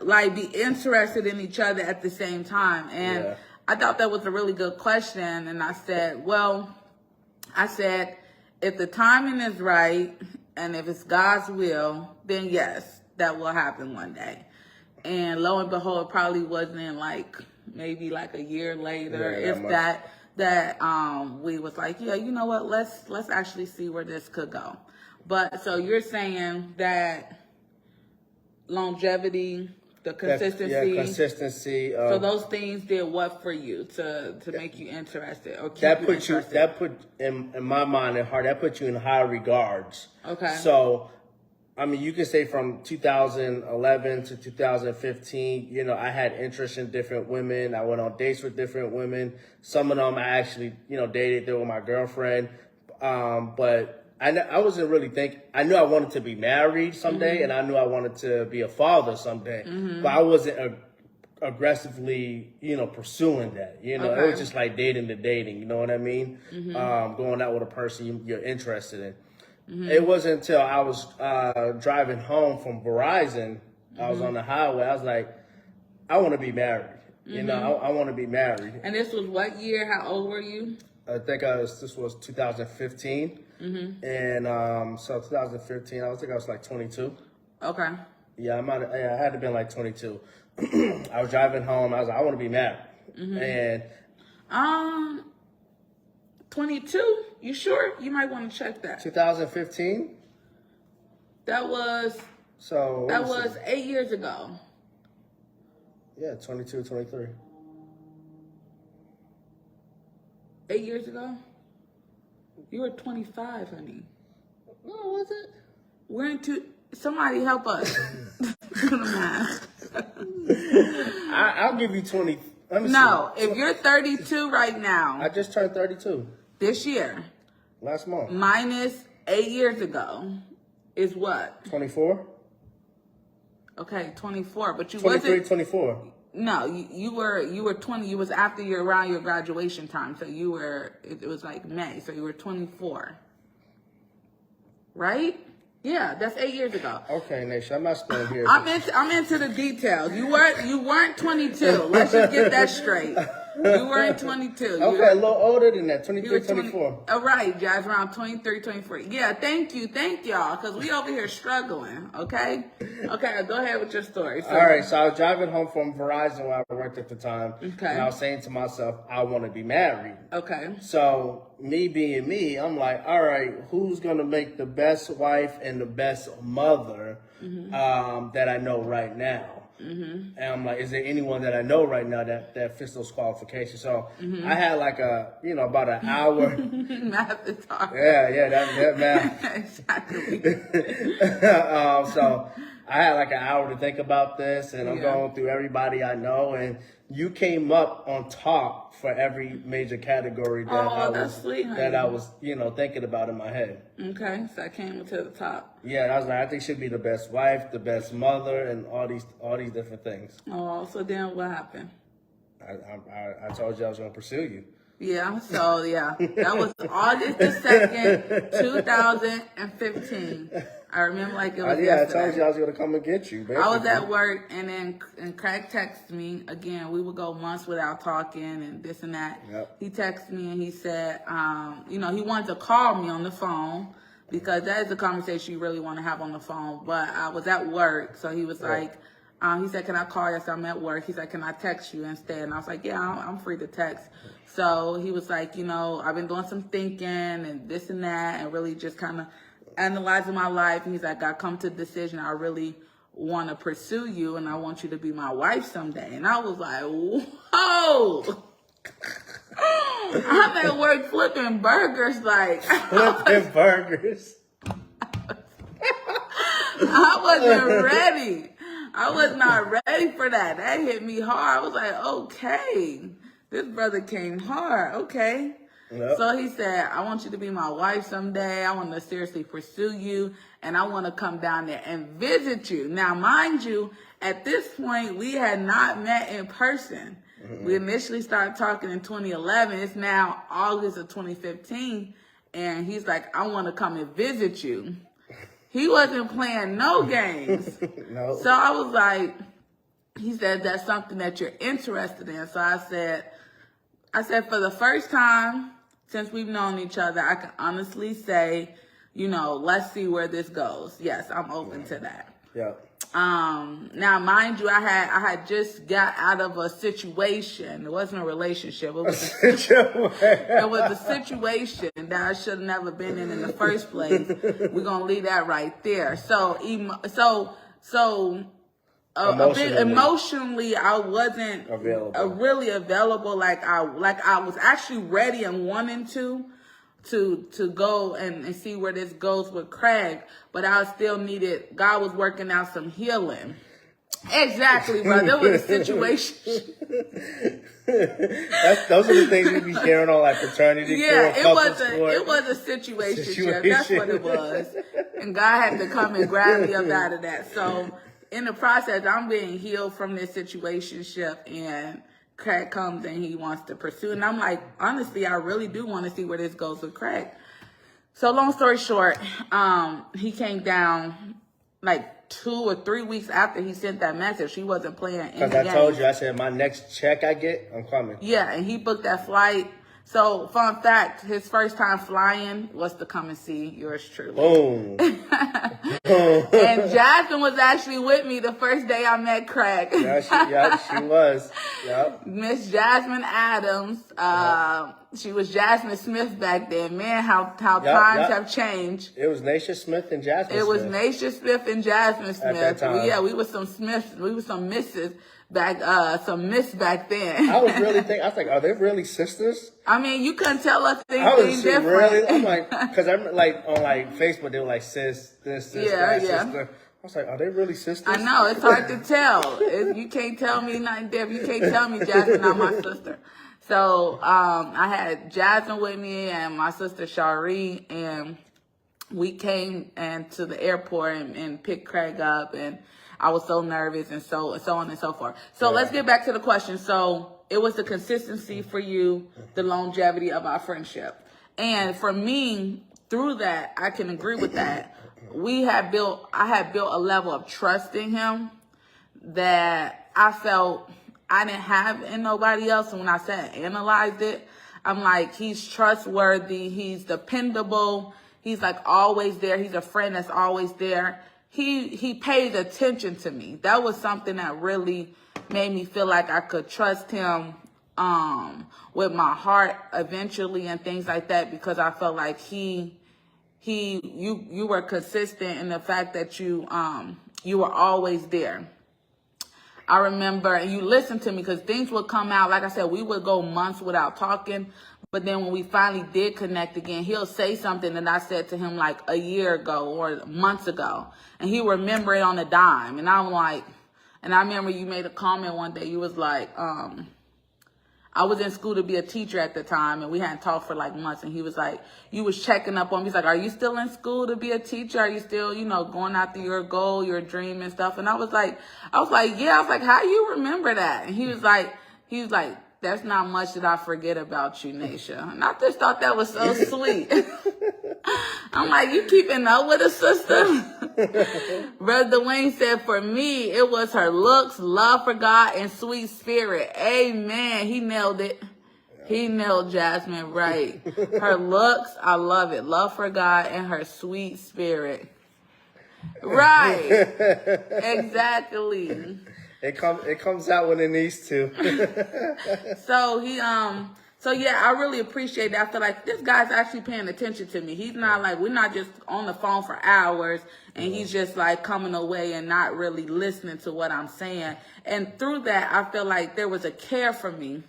like be interested in each other at the same time? And I thought that was a really good question. And I said, if the timing is right and if it's God's will, then yes, that will happen one day. And lo and behold, it probably wasn't like maybe like a year later, we was like, yeah, you know what, let's actually see where this could go. But so you're saying that longevity, the consistency, consistency. So those things did what for you to make you interested or keep that put in my mind and heart, that put you in high regards. Okay. So, I mean, you can say from 2011 to 2015, you know, I had interest in different women. I went on dates with different women. Some of them I actually, you know, dated. They were my girlfriend. But I wasn't really thinking. I knew I wanted to be married someday, and I knew I wanted to be a father someday. But I wasn't aggressively, you know, pursuing that. You know, it was just like dating to dating. You know what I mean? Going out with a person you're interested in. It wasn't until I was driving home from Verizon, I was on the highway, I was like, I want to be married. You know, I want to be married. And this was what year? How old were you? I think this was 2015. And so 2015, I think I was like 22. Okay. Yeah, I had to have been like 22. I was driving home, I was like, I want to be married. And 22? You sure? You might want to check that. 2015? That was 8 years ago. Yeah, 22, 23. 8 years ago? You were 25, honey. No, was it? We're into... Somebody help us. Do the math. I'll give you 20. Let me see. If you're 32 right now... I just turned 32. This year. Last month. Minus 8 years ago is what? 24. Okay, 24. But you 23, wasn't... 24. No, you were 20. You was after around your graduation time. So you were... It was like May. So you were 24. Right? Yeah, that's 8 years ago. Okay, Nation, I'm not spending here. I'm into the details. You weren't 22. Let's just get that straight. You weren't 22. Okay, a little older than that, 23, 24. All right, guys, around 23, 24. Yeah, thank y'all, because we over here struggling, okay? Okay, go ahead with your story. So, all right, so I was driving home from Verizon where I worked at the time, okay. And I was saying to myself, I want to be married. Okay. So me being me, I'm like, all right, who's going to make the best wife and the best mother that I know right now? And I'm like, is there anyone that I know right now that fits those qualifications? So I had like about an hour. Math is hard. Yeah, that math. Exactly. So I had like an hour to think about this, and I'm going through everybody I know, and you came up on top for every major category that I was thinking about in my head. Okay, so I came to the top. Yeah, I was like, I think she'd be the best wife, the best mother, and all these different things. Oh, so then what happened? I told you I was going to pursue you. Yeah, so that was August the 2nd, 2015. I remember like it was yesterday. I told you I was going to come and get you, basically. I was at work, and Craig texted me. Again, we would go months without talking and this and that. Yep. He texted me and he said, he wanted to call me on the phone because that is a conversation you really want to have on the phone. But I was at work, so he was like, he said, can I call you? I said, I'm at work. He said, can I text you instead? And I was like, yeah, I'm free to text. So he was like, I've been doing some thinking and this and that and really just kind of analyzing my life. And he's like, I come to the decision I really want to pursue you and I want you to be my wife someday. And I was like, whoa. I'm at work flipping burgers Flipping burgers. I wasn't ready. I was not ready for that. That hit me hard. I was like, okay, this brother came hard. Okay. Yep. So he said, I want you to be my wife someday. I want to seriously pursue you. And I want to come down there and visit you. Now, mind you, at this point, we had not met in person. We initially started talking in 2011. It's now August of 2015. And he's like, I want to come and visit you. He wasn't playing no games. No. So I was like, he said, that's something that you're interested in. So I said, for the first time since we've known each other, I can honestly say, let's see where this goes. Yes, I'm open to that. Yeah. Now, mind you, I had just got out of a situation. It wasn't a relationship. It was a situation that I should have never been in the first place. We're gonna leave that right there. So a bit emotionally, I wasn't really available. Like I was actually ready and wanting to go and see where this goes with Craig, but I still needed, God was working out some healing. Exactly, bro. There was a situation. Those are the things we be hearing on like paternity. Yeah, it was a situation. That's what it was. And God had to come and grab me up out of that. So in the process, I'm being healed from this situationship, and Craig comes and he wants to pursue. And I'm like, honestly, I really do want to see where this goes with Craig. So long story short, he came down like 2 or 3 weeks after he sent that message. He wasn't playing any games. Because I told you, I said, my next check I get, I'm coming. Yeah, and he booked that flight. So, fun fact, his first time flying was to come and see yours truly. Boom. And Jasmine was actually with me the first day I met Craig. Yeah, she was. Yep. Miss Jasmine Adams. She was Jasmine Smith back then. Man, how times have changed. It was Naisha Smith and Jasmine Smith. It was Naisha Smith and Jasmine Smith. At that time. We were some Smiths. We were some Misses back, some Miss back then. I was really thinking, I was like, are they really sisters? I mean, you couldn't tell us anything different. Really? I'm like, because I'm like, on like Facebook, they were like, sis, this, that, sister. I was like, are they really sisters? I know, it's hard to tell. You can't tell me nothing different. You can't tell me Jasmine not my sister. So, I had Jasmine with me and my sister Shari, and we came to the airport and picked Craig up, and I was so nervous and so on and so forth. So let's get back to the question. So it was the consistency for you, the longevity of our friendship. And for me, through that, I can agree with that. I had built a level of trust in him that I felt I didn't have in nobody else. And when I said analyzed it, I'm like, he's trustworthy. He's dependable. He's like always there. He's a friend that's always there. He paid attention to me. That was something that really made me feel like I could trust him with my heart eventually and things like that, because I felt like you were consistent in the fact that you were always there. I remember, and you listened to me, because things would come out. Like I said, we would go months without talking. But then when we finally did connect again, he'll say something that I said to him like a year ago or months ago. And he remember it on a dime. And I'm like, and I remember you made a comment one day. You was like, I was in school to be a teacher at the time, and we hadn't talked for like months. And he was like, you was checking up on me. He's like, are you still in school to be a teacher? Are you still, going after your goal, your dream and stuff? And I was like, yeah. I was like, how you remember that? And he was like, that's not much that I forget about you, Naisha. And I just thought that was so sweet. I'm like, you keeping up with a sister? Brother Dwayne said, for me, it was her looks, love for God, and sweet spirit. Amen. He nailed it. He nailed Jasmine right. Her looks, I love it. Love for God and her sweet spirit. Right. Exactly. It comes out when it needs to. So yeah, I really appreciate that. I feel like this guy's actually paying attention to me. He's not like, we're not just on the phone for hours and he's just like coming away and not really listening to what I'm saying. And through that, I feel like there was a care for me.